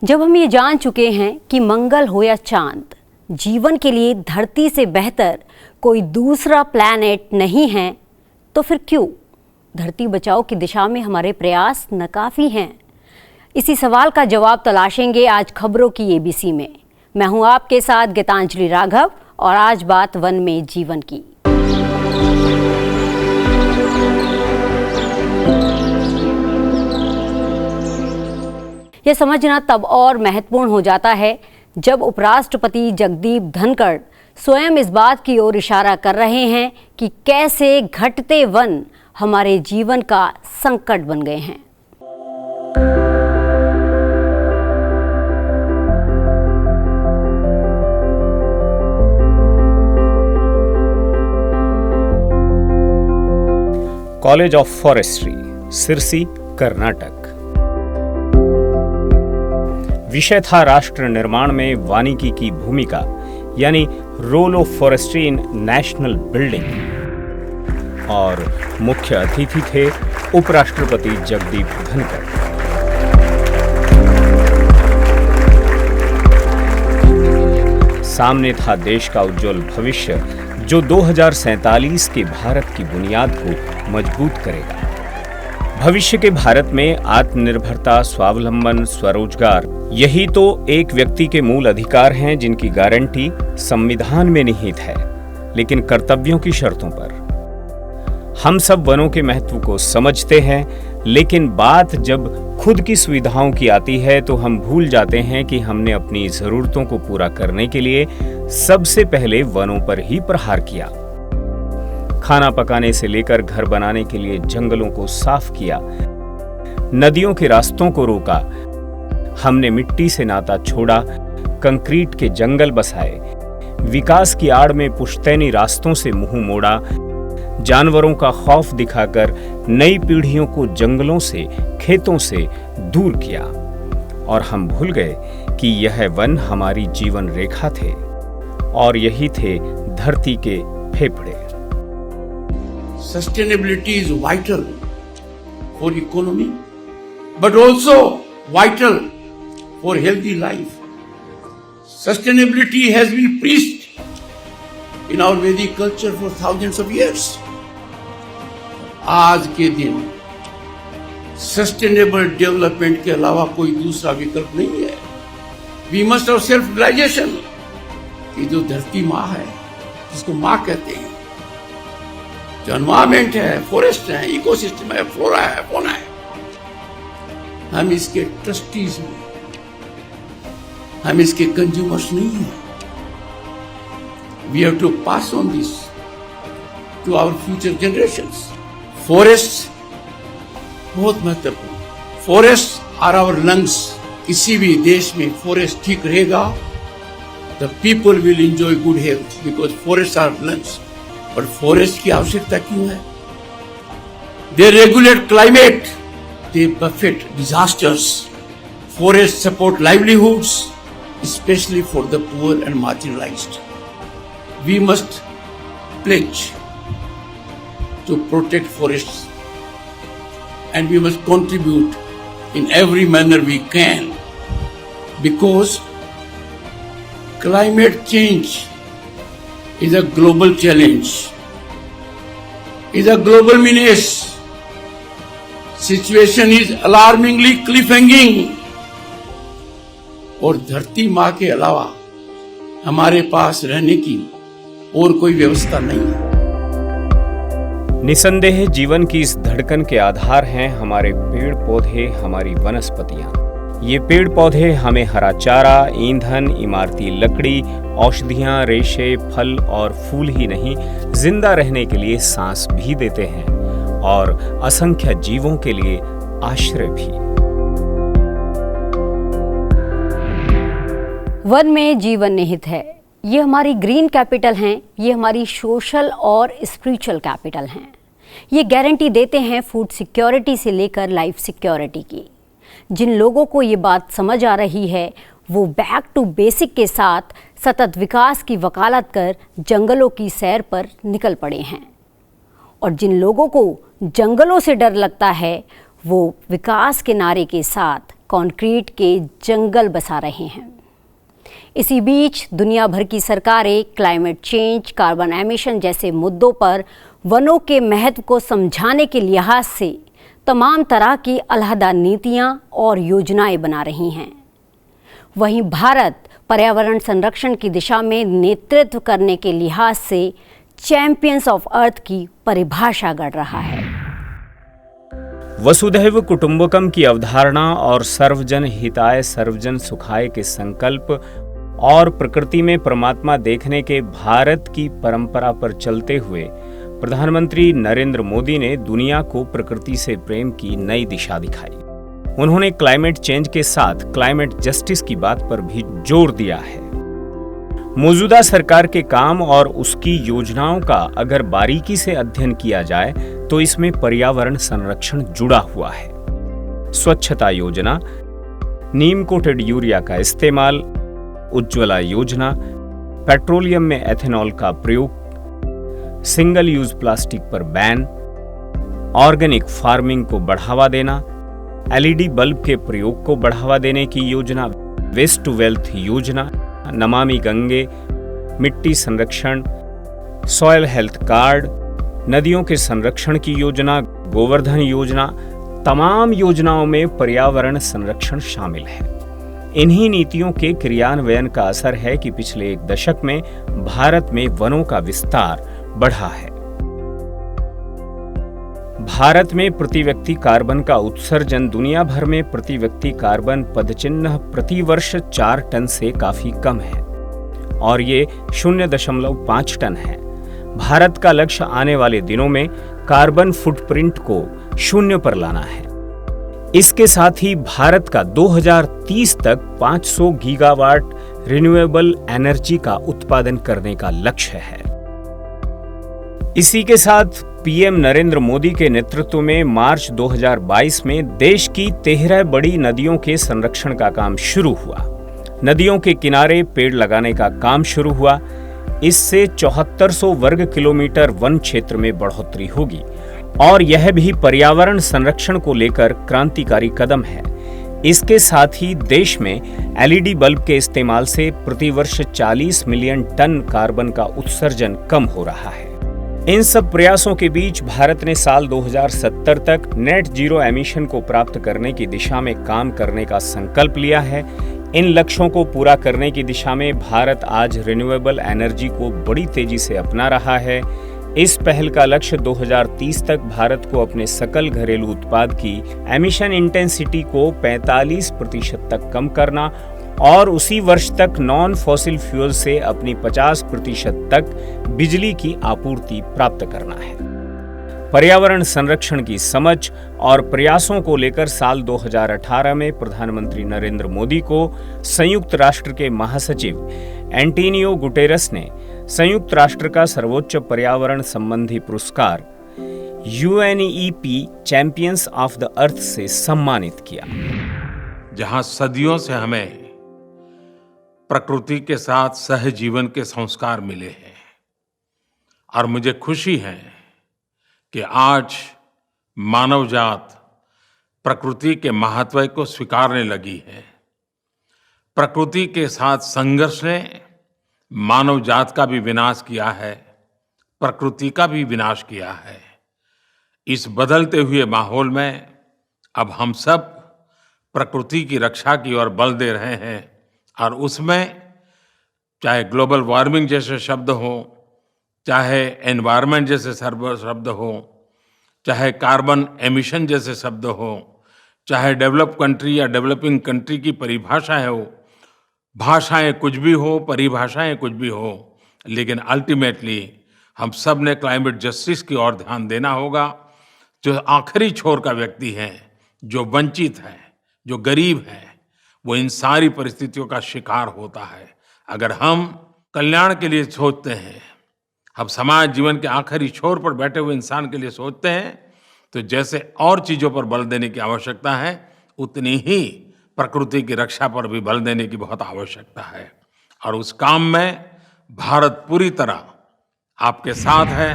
जब हम ये जान चुके हैं कि मंगल हो या चांद, जीवन के लिए धरती से बेहतर कोई दूसरा प्लैनेट नहीं है, तो फिर क्यों धरती बचाओ की दिशा में हमारे प्रयास नाकाफी हैं? इसी सवाल का जवाब तलाशेंगे आज खबरों की एबीसी में। मैं हूं आपके साथ गीतांजलि राघव और आज बात वन में जीवन की। यह समझना तब और महत्वपूर्ण हो जाता है जब उपराष्ट्रपति जगदीप धनखड़ स्वयं इस बात की ओर इशारा कर रहे हैं कि कैसे घटते वन हमारे जीवन का संकट बन गए हैं। College of forestry, Sirsi, Karnataka. विषय था राष्ट्र निर्माण में वानिकी की भूमिका, यानी role of forestry in national building. और मुख्य अतिथि थे उपराष्ट्रपति जगदीप धनखड़। सामने था देश का उज्जवल भविष्य जो 2047 के भारत की बुनियाद को मजबूत करेगा। भविष्य के भारत में आत्मनिर्भरता, स्वावलंबन, स्वरोजगार, यही तो एक व्यक्ति के मूल अधिकार हैं जिनकी गारंटी संविधान में निहित है, लेकिन कर्तव्यों की शर्तों पर। हम सब वनों के महत्व को समझते हैं, लेकिन बात जब खुद की सुविधाओं की आती है तो हम भूल जाते हैं कि हमने अपनी जरूरतों को पूरा करने के लिए सबसे पहले वनों पर ही प्रहार किया। खाना पकाने से लेकर घर बनाने के लिए जंगलों को साफ किया, नदियों के रास्तों को रोका, हमने मिट्टी से नाता छोड़ा, कंक्रीट के जंगल बसाए, विकास की आड़ में पुश्तैनी रास्तों से मुंह मोड़ा, जानवरों का खौफ दिखाकर नई पीढ़ियों को जंगलों से, खेतों से दूर किया। और हम भूल गए कि यह वन हमारी जीवन रेखा थे और यही थे धरती के फेफड़े। Sustainability is vital for economy, but also vital for healthy life. Sustainability has been preached in our Vedic culture for thousands of years. आज के दिन सस्टेनेबल डेवलपमेंट के अलावा कोई दूसरा विकल्प नहीं है। We must have self realization कि जो धरती माँ है, जिसको माँ कहते हैं, जो एनवायरमेंट है, फॉरेस्ट है, इकोसिस्टम है, फ्लोरा है, फौना है, हम इसके ट्रस्टीज हैं, हम इसके कंज्यूमर्स नहीं हैं। We have to pass on this to our future generations. Forest बहुत महत्वपूर्ण। Forest are our lungs. किसी भी देश में फॉरेस्ट ठीक रहेगा, the people will enjoy good health because forest are lungs. पर फॉरेस्ट की आवश्यकता क्यों है? They regulate climate, they buffet disasters. Forest support livelihoods, especially for the poor and marginalised. We must pledge to protect forests and we must contribute in every manner we can, because climate change is a global challenge, is a global menace. Situation is alarmingly cliffhanging और धरती माँ के अलावा हमारे पास रहने की और कोई व्यवस्था नहीं है। निसंदेह जीवन की इस धड़कन के आधार हैं हमारे पेड़ पौधे, हमारी वनस्पतियां। ये पेड़ पौधे हमें हरा चारा, ईंधन, इमारती लकड़ी, औषधियां, रेशे, फल और फूल ही नहीं, जिंदा रहने के लिए सांस भी देते हैं और असंख्य जीवों के लिए आश्रय भी। वन में जीवन निहित है। ये हमारी ग्रीन कैपिटल हैं, ये हमारी सोशल और स्पिरिचुअल कैपिटल हैं। ये गारंटी देते हैं फूड सिक्योरिटी से लेकर लाइफ सिक्योरिटी की। जिन लोगों को ये बात समझ आ रही है वो बैक टू बेसिक के साथ सतत विकास की वकालत कर जंगलों की सैर पर निकल पड़े हैं। और जिन लोगों को जंगलों से डर लगता है वो विकास के नारे के साथ कंक्रीट के जंगल बसा रहे हैं। इसी बीच दुनिया भर की सरकारें क्लाइमेट चेंज, कार्बन एमिशन जैसे मुद्दों पर वनों के महत्व को समझाने के लिहाज से तमाम तरह की अलहदा नीतियां और योजनाएं बना रही हैं। वहीं भारत पर्यावरण संरक्षण की दिशा में नेतृत्व करने के लिहाज से चैंपियंस ऑफ अर्थ की परिभाषा गढ़ रहा है। वसुधैव कुटुंबकम की अवधारणा और सर्वजन हिताय सर्वजन सुखाय के संकल्प और प्रकृति में परमात्मा देखने के भारत की परंपरा पर चलते हुए प्रधानमंत्री नरेंद्र मोदी ने दुनिया को प्रकृति से प्रेम की नई दिशा दिखाई। उन्होंने क्लाइमेट चेंज के साथ क्लाइमेट जस्टिस की बात पर भी जोर दिया है। मौजूदा सरकार के काम और उसकी योजनाओं का अगर बारीकी से अध्ययन किया जाए तो इसमें पर्यावरण संरक्षण जुड़ा हुआ है। स्वच्छता योजना, नीम कोटेड यूरिया का इस्तेमाल, उज्ज्वला योजना, पेट्रोलियम में एथेनॉल का प्रयोग, सिंगल यूज प्लास्टिक पर बैन, ऑर्गेनिक फार्मिंग को बढ़ावा देना, एलईडी बल्ब के प्रयोग को बढ़ावा देने की योजना, वेस्ट टू वेल्थ योजना, नमामि गंगे, मिट्टी संरक्षण, सॉयल हेल्थ कार्ड, नदियों के संरक्षण की योजना, गोवर्धन योजना, तमाम योजनाओं में पर्यावरण संरक्षण शामिल है। इन्हीं नीतियों के क्रियान्वयन का असर है कि पिछले एक दशक में भारत में वनों का विस्तार बढ़ा है। भारत में प्रति व्यक्ति कार्बन का उत्सर्जन दुनिया भर में प्रति व्यक्ति कार्बन पदचिह्न प्रति वर्ष 4 टन से काफी कम है और ये 0.5 टन है। भारत का लक्ष्य आने वाले दिनों में कार्बन फुटप्रिंट को 0 पर लाना है। इसके साथ ही भारत का 2030 तक 500 गीगावाट रिन्यूएबल एनर्जी का उत्पादन करने का लक्ष्य है। इसी के साथ पीएम नरेंद्र मोदी के नेतृत्व में मार्च 2022 में देश की 13 बड़ी नदियों के संरक्षण का काम शुरू हुआ। नदियों के किनारे पेड़ लगाने का काम शुरू हुआ। इससे 7400 वर्ग किलोमीटर वन क्षेत्र में बढ़ोतरी होगी और यह भी पर्यावरण संरक्षण को लेकर क्रांतिकारी कदम है। इसके साथ ही देश में एलईडी बल्ब के इस्तेमाल से प्रतिवर्ष 40 मिलियन टन कार्बन का उत्सर्जन कम हो रहा है। इन सब प्रयासों के बीच भारत ने साल 2070 तक नेट जीरो एमिशन को प्राप्त करने की दिशा में काम करने का संकल्प लिया है। इन लक्ष्यों को पूरा करने की दिशा में भारत आज रिन्यूएबल एनर्जी को बड़ी तेजी से अपना रहा है। इस पहल का लक्ष्य 2030 तक भारत को अपने सकल घरेलू उत्पाद की एमिशन इंटेंसिटी को 45% तक कम करना और उसी वर्ष तक नॉन फॉसिल फ्यूल से अपनी 50% तक बिजली की आपूर्ति प्राप्त करना है। पर्यावरण संरक्षण की समझ और प्रयासों को लेकर साल 2018 में प्रधानमंत्री नरेंद्र मोदी को संयुक्त राष्ट्र के महासचिव एंटोनियो गुटेरस ने संयुक्त राष्ट्र का सर्वोच्च पर्यावरण संबंधी पुरस्कार UNEP champions of the earth से सम्मानित किया। जहां सदियों से हमें प्रकृति के साथ सहजीवन के संस्कार मिले हैं और मुझे खुशी है कि आज मानव जात प्रकृति के महत्व को स्वीकारने लगी है। प्रकृति के साथ संघर्ष ने मानव जात का भी विनाश किया है, प्रकृति का भी विनाश किया है। इस बदलते हुए माहौल में अब हम सब प्रकृति की रक्षा की ओर बल दे रहे हैं और उसमें चाहे ग्लोबल वार्मिंग जैसे शब्द हो, चाहे एनवायरनमेंट जैसे शब्द हो, चाहे कार्बन एमिशन जैसे शब्द हो, चाहे डेवलप कंट्री या डेवलपिंग कंट्री की परिभाषाएं हो, भाषाएं कुछ भी हो, परिभाषाएं कुछ भी हो, लेकिन अल्टीमेटली हम सब ने क्लाइमेट जस्टिस की ओर ध्यान देना होगा। जो आखिरी छोर का व्यक्ति है, जो वंचित है, जो गरीब है, वो इन सारी परिस्थितियों का शिकार होता है। अगर हम कल्याण के लिए सोचते हैं, हम समाज जीवन के आखिरी छोर पर बैठे हुए इंसान के लिए सोचते हैं, तो जैसे और चीजों पर बल देने की आवश्यकता है, उतनी ही प्रकृति की रक्षा पर भी बल देने की बहुत आवश्यकता है। और उस काम में भारत पूरी तरह आपके साथ है।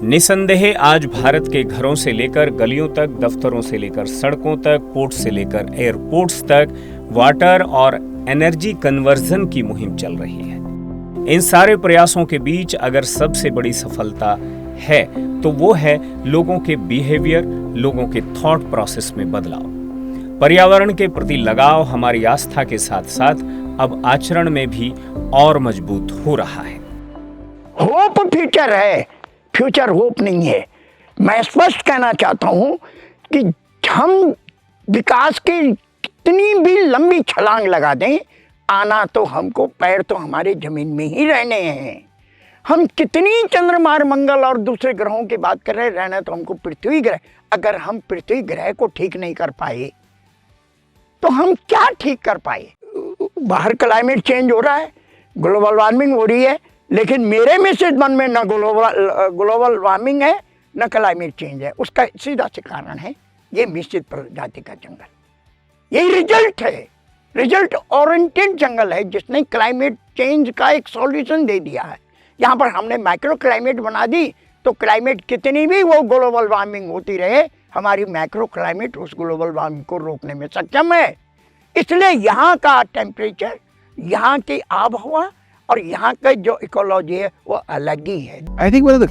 निसंदेह आज भारत के घरों से लेकर गलियों तक, दफ्तरों से लेकर सड़कों तक, पोर्ट से लेकर एयरपोर्ट्स तक वाटर और एनर्जी कन्वर्जन की मुहिम चल रही है। इन सारे प्रयासों के बीच अगर सबसे बड़ी सफलता है तो वो है लोगों के बिहेवियर, लोगों के थॉट प्रोसेस में बदलाव। पर्यावरण के प्रति लगाव हमारी आस्था के साथ साथ अब आचरण में भी और मजबूत हो रहा है। होप फ्यूचर है, फ्यूचर होप नहीं है। मैं स्पष्ट कहना चाहता हूं कि हम विकास की कितनी भी लंबी छलांग लगा दें, आना तो हमको, पैर तो हमारे जमीन में ही रहने हैं। हम कितनी चंद्रमा, मंगल और दूसरे ग्रहों की बात कर रहे हैं, रहना तो हमको पृथ्वी ग्रह। अगर हम पृथ्वी ग्रह को ठीक नहीं कर पाए तो हम क्या ठीक कर पाए? बाहर क्लाइमेट चेंज हो रहा है, ग्लोबल वार्मिंग हो रही है, लेकिन मेरे मैसेज मन में न ग्लोबल वार्मिंग है न क्लाइमेट चेंज है। उसका सीधा से कारण है ये मिश्रित प्रजाति का जंगल। यही रिजल्ट है, रिजल्ट ओरिएंटेड जंगल है जिसने क्लाइमेट चेंज का एक सॉल्यूशन दे दिया है। यहाँ पर हमने माइक्रो क्लाइमेट बना दी तो क्लाइमेट कितनी भी वो ग्लोबल वार्मिंग होती रहे, हमारी मैक्रो क्लाइमेट उस ग्लोबल वार्मिंग को रोकने में सक्षम है। इसलिए यहाँ का टेम्परेचर, यहाँ की आबहवा और यहाँ का जो इकोलॉजी है वो अलग ही है। I think one of the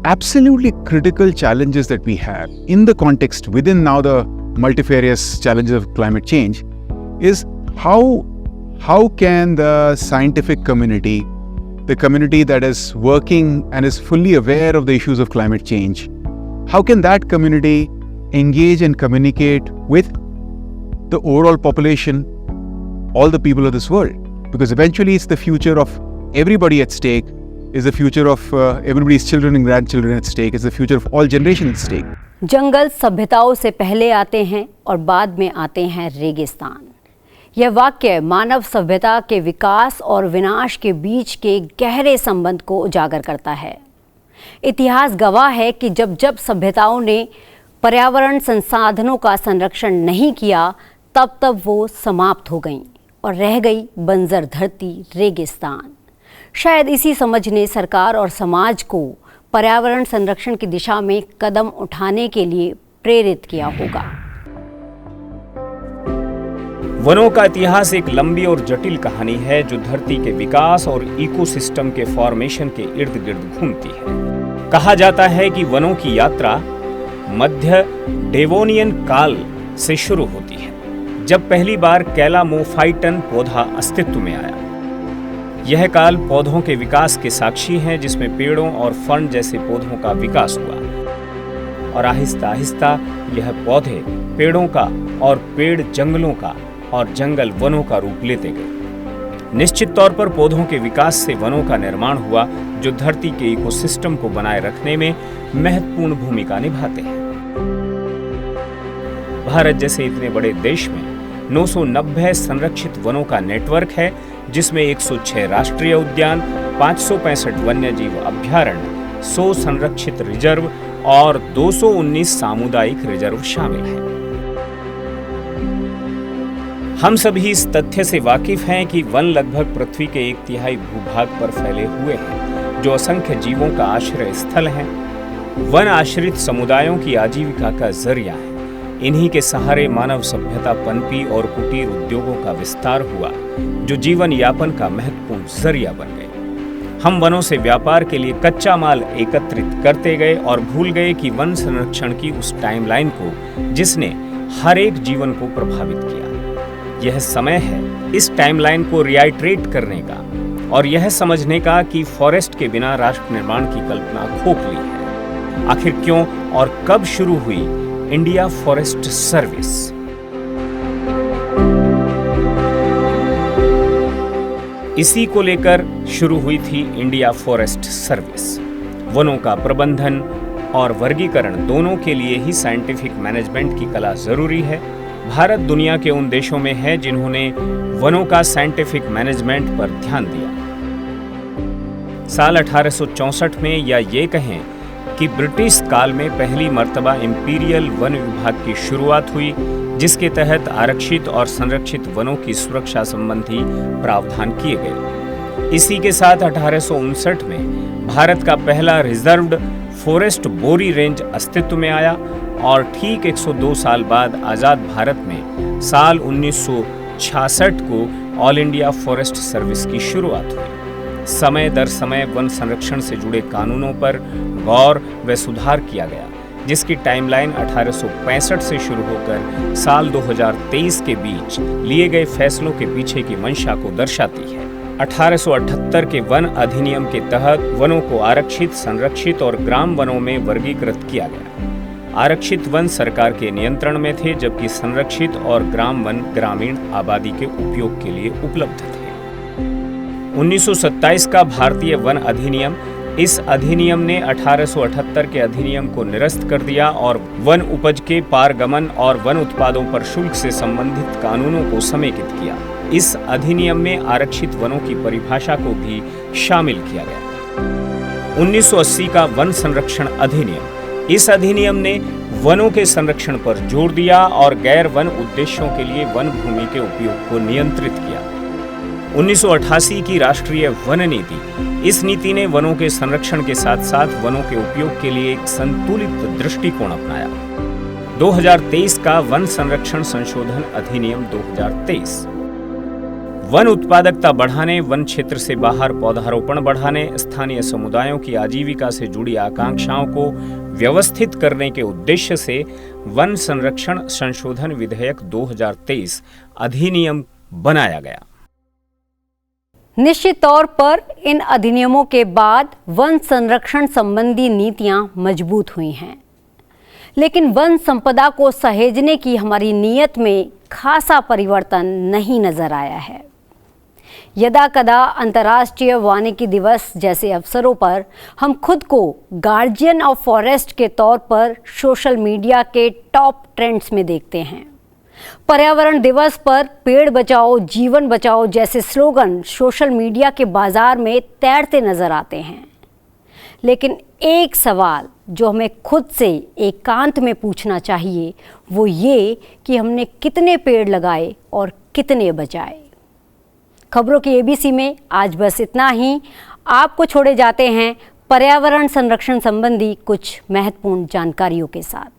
absolutely critical challenges that we have in the context within now the multifarious challenges of climate change is how can the scientific community, the community that is working and is fully aware of the issues of climate change, how can that community engage and communicate with the overall population, all the people of this world? Because eventually it's the future of everybody at stake, is the future of everybody's children and grandchildren at stake, is the future of all generations at stake. जंगल सभ्यताओं से पहले आते हैं और बाद में आते हैं रेगिस्तान। यह वाक्य मानव सभ्यता के विकास और विनाश के बीच के गहरे संबंध को उजागर करता है। इतिहास गवाह है कि जब जब सभ्यताओं ने पर्यावरण संसाधनों का संरक्षण नहीं किया, तब तब वो समाप्त हो गईं और रह गई बंजर धरती, रेगिस्तान। शायद इसी समझ ने सरकार और समाज को पर्यावरण संरक्षण की दिशा में कदम उठाने के लिए प्रेरित किया होगा। वनों का इतिहास एक लंबी और जटिल कहानी है जो धरती के विकास और इकोसिस्टम के फॉर्मेशन के इर्द गिर्द घूमती है। कहा जाता है कि वनों की यात्रा मध्य डेवोनियन काल से शुरू होती है, जब पहली बार कैलामोफाइटन पौधा अस्तित्व में आया। यह काल पौधों के विकास के साक्षी हैं, जिसमें पेड़ों और फर्न जैसे पौधों का विकास हुआ और आहिस्ता आहिस्ता यह पौधे पेड़ों का और पेड़ जंगलों का और जंगल वनों का रूप लेते गए। निश्चित तौर पर पौधों के विकास से वनों का निर्माण हुआ, जो धरती के इकोसिस्टम को बनाए रखने में महत्वपूर्ण भूमिका निभाते हैं। भारत जैसे इतने बड़े देश में 990 संरक्षित वनों का नेटवर्क है, जिसमें 106 राष्ट्रीय उद्यान, 565 वन्यजीव अभयारण्य, 100 संरक्षित रिजर्व और 219 सामुदायिक रिजर्व शामिल हैं। हम सभी इस तथ्य से वाकिफ हैं कि वन लगभग पृथ्वी के 1/3 भूभाग पर फैले हुए हैं, जो असंख्य जीवों का आश्रय स्थल हैं। वन आश्रित समुदायों की आजीविका का जरिया है। इन्हीं के सहारे मानव सभ्यता पनपी और कुटीर उद्योगों का विस्तार हुआ, जो जीवन यापन का महत्वपूर्ण जरिया बन गए। हम वनों से व्यापार के लिए कच्चा माल एकत्रित करते गए और भूल गए कि वन संरक्षण की उस टाइमलाइन को जिसने हर एक जीवन को प्रभावित किया। यह समय है इस टाइमलाइन को रिआइट्रेट करने का और यह समझने का कि फॉरेस्ट के बिना राष्ट्र निर्माण की कल्पना खोखली है। आखिर क्यों और कब शुरू हुई इंडिया फॉरेस्ट सर्विस? इसी को लेकर शुरू हुई थी इंडिया फॉरेस्ट सर्विस। वनों का प्रबंधन और वर्गीकरण दोनों के लिए ही साइंटिफिक मैनेजमेंट की कला जरूरी है। भारत दुनिया के उन देशों में है जिन्होंने वनों का साइंटिफिक मैनेजमेंट पर ध्यान दिया। साल 1864 में या ये कहें कि ब्रिटिश काल में पहली मर्तबा इंपीरियल वन विभाग की शुरुआत हुई, जिसके तहत आरक्षित और संरक्षित वनों की सुरक्षा संबंधी प्रावधान किए गए। इसी के साथ 1859 में भारत का पहला रिजर्व्ड फॉरेस्ट बोरी रेंज अस्तित्व में आया और ठीक 102 साल बाद आज़ाद भारत में साल 1966 को ऑल इंडिया फॉरेस्ट सर्विस की शुरुआत हुई। समय दर समय वन संरक्षण से जुड़े कानूनों पर गौर व सुधार किया गया, जिसकी टाइमलाइन 1865 से शुरू होकर साल 2023 के बीच लिए गए फैसलों के पीछे की मंशा को दर्शाती है। 1878 के वन अधिनियम के तहत वनों को आरक्षित, संरक्षित और ग्राम वनों में वर्गीकृत किया गया। आरक्षित वन सरकार के नियंत्रण में थे, जबकि संरक्षित और ग्राम वन ग्रामीण आबादी के उपयोग के लिए उपलब्ध थे। 1927 का भारतीय वन अधिनियम, इस अधिनियम ने 1878 के अधिनियम को निरस्त कर दिया और वन उपज के पारगमन और वन उत्पादों पर शुल्क से संबंधित कानूनों को समेकित किया। इस अधिनियम में आरक्षित वनों की परिभाषा को भी शामिल किया गया। 1980 का वन संरक्षण अधिनियम, इस अधिनियम ने वनों के संरक्षण पर जोर दिया और गैर वन उद्देश्यों के लिए वन भूमि के उपयोग को नियंत्रित किया। 1988 की राष्ट्रीय वन नीति, इस नीति ने वनों के संरक्षण के साथ साथ वनों के उपयोग के लिए एक संतुलित दृष्टिकोण अपनाया। 2023 का वन संरक्षण संशोधन अधिनियम 2023 वन उत्पादकता बढ़ाने, वन क्षेत्र से बाहर पौधारोपण बढ़ाने, स्थानीय समुदायों की आजीविका से जुड़ी आकांक्षाओं को व्यवस्थित करने के उद्देश्य से वन संरक्षण संशोधन विधेयक 2023 अधिनियम बनाया गया। निश्चित तौर पर इन अधिनियमों के बाद वन संरक्षण संबंधी नीतियां मजबूत हुई हैं, लेकिन वन संपदा को सहेजने की हमारी नीयत में खासा परिवर्तन नहीं नजर आया है। यदा कदा अंतर्राष्ट्रीय वानिकी दिवस जैसे अवसरों पर हम खुद को गार्जियन ऑफ फॉरेस्ट के तौर पर सोशल मीडिया के टॉप ट्रेंड्स में देखते हैं। पर्यावरण दिवस पर पेड़ बचाओ जीवन बचाओ जैसे स्लोगन सोशल मीडिया के बाजार में तैरते नजर आते हैं, लेकिन एक सवाल जो हमें खुद से एकांत में पूछना चाहिए वो ये कि हमने कितने पेड़ लगाए और कितने बचाए। खबरों की एबीसी में आज बस इतना ही। आपको छोड़े जाते हैं पर्यावरण संरक्षण संबंधी कुछ महत्वपूर्ण जानकारियों के साथ।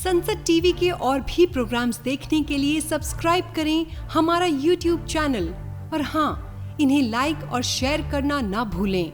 संसद टीवी के और भी प्रोग्राम्स देखने के लिए सब्सक्राइब करें हमारा YouTube चैनल और हाँ, इन्हें लाइक और शेयर करना ना भूलें।